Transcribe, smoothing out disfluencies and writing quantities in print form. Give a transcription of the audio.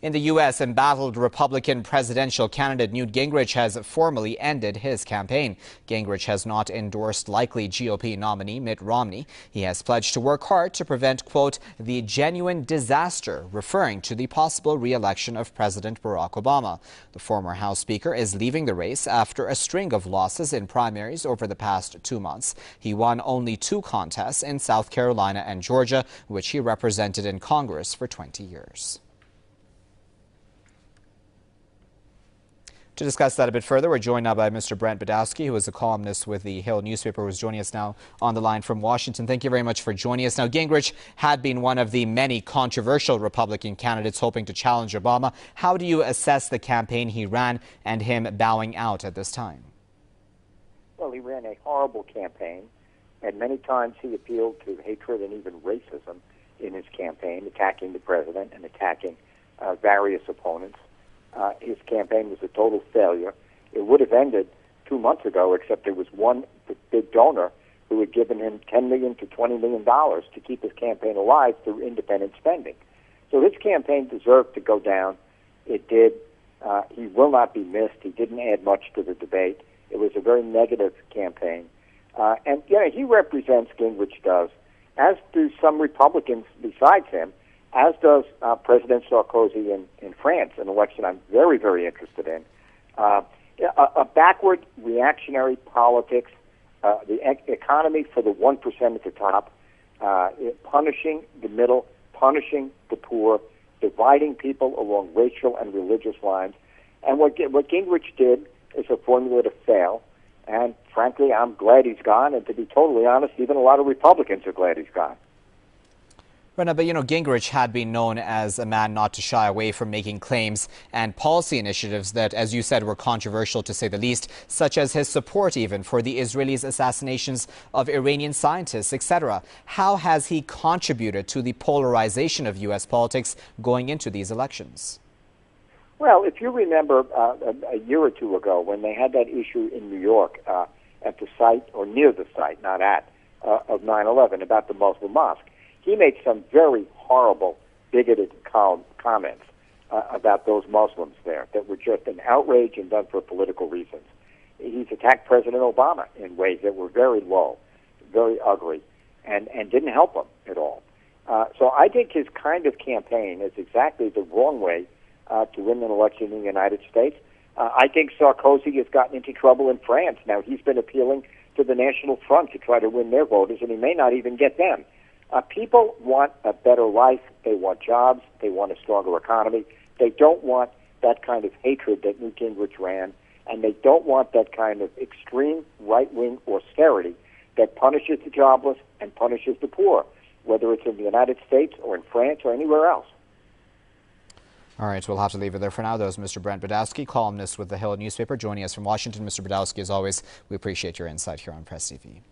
In the U.S., embattled Republican presidential candidate Newt Gingrich has formally ended his campaign. Gingrich has not endorsed likely GOP nominee Mitt Romney. He has pledged to work hard to prevent, quote, the genuine disaster, referring to the possible re-election of President Barack Obama. The former House Speaker is leaving the race after a string of losses in primaries over the past 2 months. He won only 2 contests in South Carolina and Georgia, which he represented in Congress for 20 years. To discuss that a bit further, we're joined now by Mr. Brent Budowsky, who is a columnist with the Hill newspaper, who's joining us now on the line from Washington. Thank you very much for joining us. Now, Gingrich had been one of the many controversial Republican candidates hoping to challenge Obama. How do you assess the campaign he ran and him bowing out at this time? Well, he ran a horrible campaign, and many times he appealed to hatred and even racism in his campaign, attacking the president and attacking various opponents. His campaign was a total failure. It would have ended 2 months ago, except there was one big donor who had given him $10 million to $20 million to keep his campaign alive through independent spending. So his campaign deserved to go down. It did. He will not be missed. He didn't add much to the debate. It was a very negative campaign. And, yeah, he represents, Gingrich does, as do some Republicans besides him, as does President Sarkozy in France, an election I'm very, very interested in. A backward, reactionary politics, the economy for the 1% at the top, punishing the middle, punishing the poor, dividing people along racial and religious lines. And what Gingrich did is a formula to fail. And frankly, I'm glad he's gone. And to be totally honest, even a lot of Republicans are glad he's gone. But Gingrich had been known as a man not to shy away from making claims and policy initiatives that, as you said, were controversial to say the least, such as his support even for the Israelis' assassinations of Iranian scientists, etc. How has he contributed to the polarization of U.S. politics going into these elections? Well, if you remember a year or two ago when they had that issue in New York at the site, or near the site, not at, of 9/11 about the Muslim mosque, he made some very horrible, bigoted comments about those Muslims there that were just an outrage and done for political reasons. He's attacked President Obama in ways that were very low, very ugly, and didn't help him at all. So I think his kind of campaign is exactly the wrong way to win an election in the United States. I think Sarkozy has gotten into trouble in France. Now, he's been appealing to the National Front to try to win their voters, and he may not even get them. People want a better life. They want jobs. They want a stronger economy. They don't want that kind of hatred that Newt Gingrich ran, and they don't want that kind of extreme right-wing austerity that punishes the jobless and punishes the poor, whether it's in the United States or in France or anywhere else. All right, we'll have to leave it there for now. That was Mr. Brent Budowsky, columnist with the Hill newspaper, joining us from Washington. Mr. Budowsky, as always, we appreciate your insight here on Press TV.